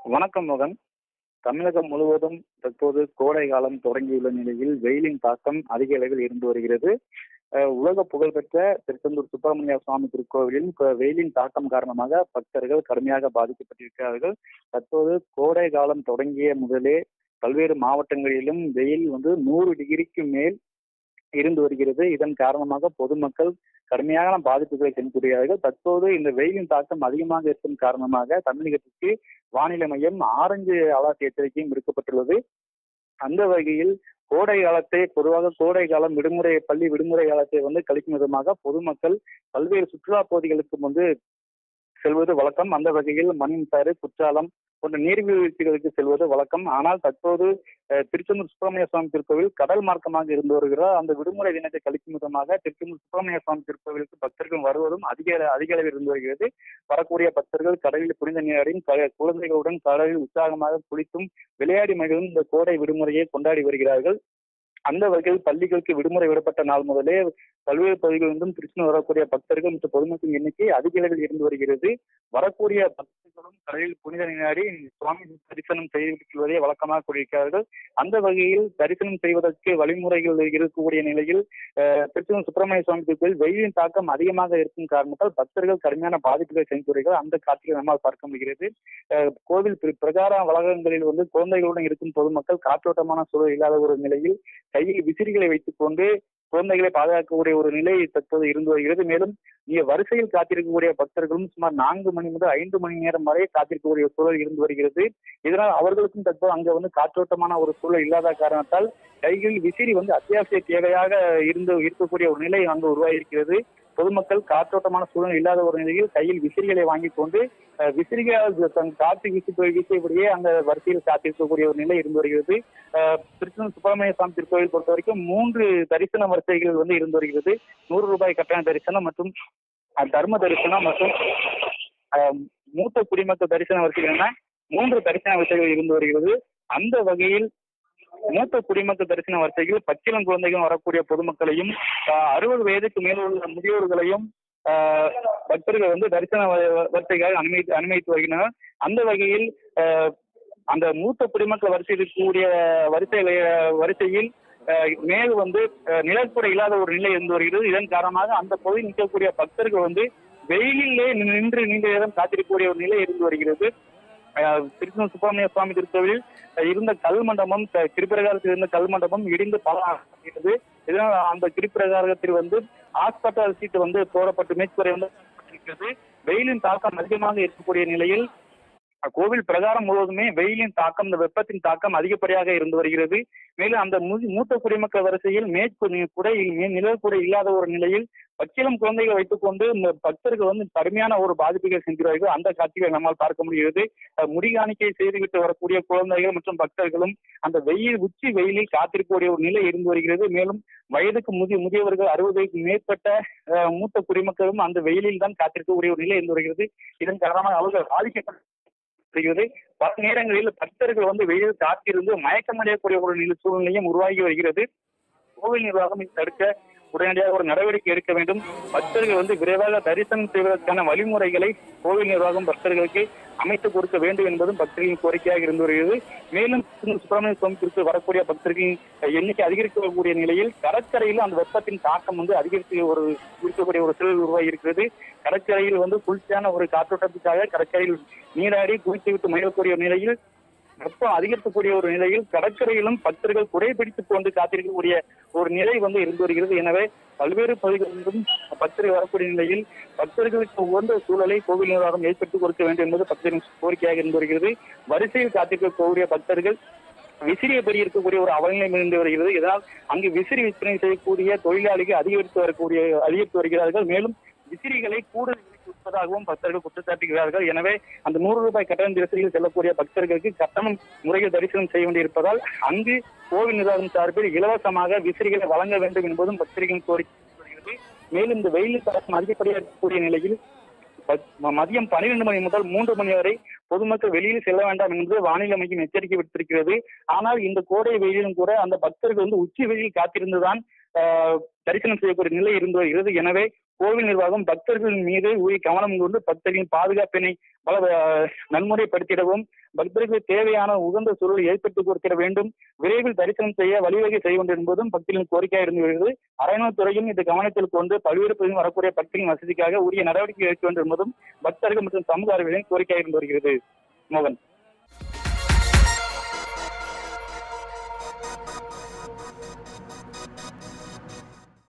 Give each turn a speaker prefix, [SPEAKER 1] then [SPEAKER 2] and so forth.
[SPEAKER 1] வணக்கம் மோகன். தமிழகம் முழுவதும் தற்போது கோடை காலம் தொடங்கியுள்ள நிலையில் வெயிலின் தாக்கம் அதிக அளவில் இருந்து வருகிறது. உலக புகழ்பெற்ற திருச்செந்தூர் சுப்பிரமணிய சுவாமி திருக்கோவிலில் வெயிலின் தாக்கம் காரணமாக பக்தர்கள் கடுமையாக பாதிக்கப்பட்டிருக்கிறார்கள். தற்போது கோடை காலம் தொடங்கிய முதலே பல்வேறு மாவட்டங்களிலும் வெயில் 100 டிகிரிக்கு மேல் இருந்து வருகிறது. இதன் காரணமாக பொதுமக்கள் கடுமையான பாதிப்புகளை சந்திக்கிறார்கள். தற்போது இந்த வெயிலின் தாக்கம் அதிகமாக இருக்கும் காரணமாக தமிழகத்திற்கு வானிலை மையம் ஆரஞ்சு அலர்ட் எச்சரிக்கையும் விடுக்கப்பட்டுள்ளது. அந்த வகையில் கோடை காலத்தை பொதுவாக கோடை காலம் பள்ளி விடுமுறை காலத்தை கழிக்கும் விதமாக பொதுமக்கள் பல்வேறு சுற்றுலா பகுதிகளுக்கு செல்வது வழக்கம். அந்த வகையில் மண்சாறு, குற்றாலம் போன்ற நீர்வீழ்ச்சிகளுக்கு செல்வது வழக்கம். ஆனால் தற்போது திருச்செந்தூர் சுப்பிரமணிய சுவாமி திருக்கோவில் கடல் மார்க்கமாக இருந்து வருகிறார். அந்த விடுமுறை தினத்தை கழிக்கும் விதமாக திருச்செந்தூர் சுப்பிரமணிய சுவாமி திருக்கோவிலுக்கு பக்தர்கள் வருவதும் அதிக அளவில் இருந்து வருகிறது. வரக்கூடிய பக்தர்கள் கடலில் புனித நீராடியும் குழந்தைகளுடன் கடலில் உற்சாகமாக குளித்தும் விளையாடி மகிழும் இந்த கோடை விடுமுறையை கொண்டாடி வருகிறார்கள். அந்த வகையில் பள்ளிகளுக்கு விடுமுறை விடப்பட்ட நாள் முதலே பல்வேறு பகுதிகளிலிருந்தும் திருச்சி வரக்கூடிய பக்தர்கள் மற்றும் பொதுமக்களின் எண்ணிக்கை அதிக அளவில் இருந்து வருகிறது. வரக்கூடிய பக்தர்களும் கடலில் புனித நீராடி சுவாமி தரிசனம் செய்து கொள்வதை வழக்கமாக கொண்டிருக்கிறார்கள். அந்த வகையில் தரிசனம் செய்வதற்கு வழிமுறைகள் இருக்கக்கூடிய நிலையில் திருச்செந்தூர் சுப்பிரமணிய சுவாமி திருக்கோயில் வெயிலின் தாக்கம் அதிகமாக இருக்கும் காரணத்தால் பக்தர்கள் கடுமையான பாதிப்புகளை செலுத்துகிறார்கள். அந்த காட்சிகளை நம்மால் பார்க்க முடிகிறது. கோவில் பிரகார வளாகங்களில் குழந்தைகளுடன் இருக்கும் பொதுமக்கள் காற்றோட்டமான சூழல் இல்லாத ஒரு நிலையில் கையில் விசிறிகளை வைத்துக் கொண்டு குழந்தைகளை பாதுகாக்கக்கூடிய ஒரு நிலை தற்போது இருந்து வருகிறது. மேலும் வரிசையில் காத்திருக்கக்கூடிய பக்தர்களும் சுமார் 4 மணி முதல் 5 மணி நேரம் வரை காத்திருக்கக்கூடிய சூழல் இருந்து வருகிறது. இதனால் அவர்களுக்கும் தற்போது அங்க காற்றோட்டமான ஒரு சூழல் இல்லாத காரணத்தால் கைகளில் விசிறி அத்தியாவசிய தேவையாக இருக்கக்கூடிய ஒரு நிலை அங்கு உருவாகியிருக்கிறது. பொதுமக்கள் காற்றோட்டமான சூழல் இல்லாத ஒரு நிலையில் கையில் விசிறிகளை வாங்கி கொண்டு விசிறிகள் காற்று வீசியபடியே அந்த வரிசையில் காத்திருக்கக்கூடிய ஒரு நிலை இருந்து வருகிறது. திருச்செந்தூர் சுப்பிரமணிய சுவாமி திருக்கோவில் பொறுத்த வரைக்கும் 3 தரிசன வரிசைகள் இருந்து வருகிறது. 100 ரூபாய் கட்டண தரிசனம் மற்றும் தர்ம தரிசனம் மற்றும் மூத்த குடிமக்கள் தரிசன வரிசைகள் என 3 தரிசன வரிசைகள் இருந்து வருகிறது. அந்த வகையில் மூத்த குடிமக்கள் தரிசன வரிசையில் பச்சிளம் குழந்தைகள் வரக்கூடிய பொதுமக்களையும் 60 வயதுக்கு மேல் உள்ள முதியோர்களையும் பக்தர்கள் தரிசன வரிசைக்காக அனுமதித்து வருகின்றனர். அந்த வகையில் அந்த மூத்த குடிமக்கள் வரிசையில் வரிசையில் மேல் நிழற்குடை இல்லாத ஒரு நிலை இருந்து வருகிறது. இதன் காரணமாக அந்த பகுதியில் நிற்கக்கூடிய பக்தர்கள் வெயிலிலே நின்று நீண்ட நேரம் காத்திருக்கக்கூடிய ஒரு நிலை இருந்து வருகிறது. திருச்செந்தூர் சுப்பிரமணிய சுவாமி திருக்கோவிலில் இருந்த கல் மண்டபம், கிரிப்பிரகாரத்தில் இருந்த கல் மண்டபம் இடிந்து பலமாகிறது. இதனால் அந்த கிரிப்பிரகாரத்தில் ஹாஸ்பிட்டல் சீட்டு போடப்பட்டு மேற்கூரை இருக்கிறது. வெயிலின் தாக்கம் அதிகமாக இருக்கக்கூடிய நிலையில் கோவில் பிரகாரம் முழுவதுமே வெயிலின் தாக்கம், இந்த வெப்பத்தின் தாக்கம் அதிகப்படியாக இருந்து வருகிறது. மேலும் அந்த மூத்த குடிமக்கள் வரிசையில் நிழற்குடை இல்லாத ஒரு நிலையில் பச்சிளம் குழந்தைகளை வைத்துக் கொண்டு இந்த பக்தர்கள் கடுமையான ஒரு பாதிப்புகளை சென்றார்கள். அந்த காட்சிகளை நம்மால் பார்க்க முடிகிறது. முடிகாணிக்கை செய்துவிட்டு வரக்கூடிய குழந்தைகள் மற்றும் பக்தர்களும் அந்த உச்சி வெயிலில் காத்திருக்கக்கூடிய ஒரு நிலை இருந்து வருகிறது. மேலும் வயதுக்கு முதியவர்கள் 60க்கு மேற்பட்ட மூத்த குடிமக்களும் அந்த வெயிலில் தான் காத்திருக்கக்கூடிய ஒரு நிலை இருந்து வருகிறது. இதன் காரணமாக அவர்கள் பாதிக்கப்பட்ட பல நேரங்களில் பக்தர்கள் வெயில் காத்திருந்து மயக்கமடையக்கூடிய ஒரு சூழ்நிலையும் உருவாகி வருகிறது. கோவில் நிர்வாகம் தடுக்க உடனடியாக ஒரு நடவடிக்கை எடுக்க வேண்டும். பக்தர்கள் விரைவாக தரிசனம் செய்வதற்கான வழிமுறைகளை கோவில் நிர்வாகம் பக்தர்களுக்கு அமைத்து கொடுக்க வேண்டும் என்பதும் பக்தர்களின் கோரிக்கையாக இருந்து வருகிறது. மேலும் சுப்பிரமணிய சுவாமிக்கு வரக்கூடிய பக்தர்களின் எண்ணிக்கை அதிகரிக்கக்கூடிய நிலையில் கடற்கரையில் அந்த வெப்பத்தின் தாக்கம் இருக்கக்கூடிய ஒரு சூழல் உருவாகி இருக்கிறது. கடற்கரையில் குளிர்ச்சியான ஒரு காற்றோட்டத்துக்காக கடற்கரையில் நீராடி குளித்துவிட்டு மகிழக்கூடிய நிலையில் வெப்பம் அதிகரிக்கக்கூடிய ஒரு நிலையில் கடற்கரையிலும் பக்தர்கள் குடைபிடித்துக் கொண்டு காத்திருக்கக்கூடிய ஒரு நிலை இருந்து வருகிறது. எனவே பல்வேறு பகுதிகளிலும் பக்தர்கள் வரக்கூடிய நிலையில் பக்தர்களுக்கு உகந்த சூழலை கோவில் நிர்வாகம் ஏற்படுத்திக் கொடுக்க வேண்டும் என்பது பக்தரின் கோரிக்கையாக இருந்து வருகிறது. வரிசையில் காத்திருக்கக்கூடிய பக்தர்கள் விசிறியை பெரிய இருக்கக்கூடிய ஒரு அவநிலை இருந்து வருகிறது. இதனால் அங்கு விசிறி விற்பனை செய்யக்கூடிய தொழிலாளிகள் அதிகரித்து வருகிறார்கள். மேலும் விசிறிகளை கூடுதல் விற்பதாகவும் பக்தர்கள் குற்றச்சாட்டுகிறார்கள். எனவே அந்த 100 ரூபாய் கட்டண தரிசனத்தில் செல்லக்கூடிய பக்தர்களுக்கு கட்டணம் முறையில் தரிசனம் செய்ய வேண்டியிருப்பதால் அங்கு கோவில் நிர்வாகம் சார்பில் இலவசமாக விசிறிகளை வழங்க வேண்டும் என்பதும் பக்தர்களின் கோரிக்கை வருகிறது. மேலும் இந்த வெயில் தாக்கம் அதிகப்படியாக இருக்கக்கூடிய நிலையில் மதியம் 12 மணி முதல் 3 மணி வரை பொதுமக்கள் வெளியில் செல்ல வேண்டாம் என்று வானிலை மையம் எச்சரிக்கை விடுத்திருக்கிறது. ஆனால் இந்த கோடை வெயிலும் கூட அந்த பக்தர்கள் உச்சி வெயில் காத்திருந்துதான் தரிசனம் செய்யக்கூடிய நிலை இருந்து வருகிறது. எனவே கோவில் நிர்வாகம் பக்தர்களின் மீது உரிய கவனம் கொண்டு பக்தர்களின் பாதுகாப்பினை பல நன்முறைப்படுத்திடவும், பக்தர்களுக்கு தேவையான உகந்த சூழலை ஏற்படுத்தி கொடுத்திட வேண்டும், விரைவில் தரிசனம் செய்ய வழிவகை செய்ய வேண்டும் என்பதும் பக்தர்களின் கோரிக்கையாக இருந்து வருகிறது. அறநிலையத்துறையும் இது கவனத்தில் கொண்டு பல்வேறு பகுதியில் வரக்கூடிய பக்தர்களின் வசதிக்காக உரிய நடவடிக்கை எடுக்க வேண்டும் என்பதும் பக்தர்கள் மற்றும் சமூக அறிவியலின் கோரிக்கையாக இருந்து வருகிறது. மோகன்.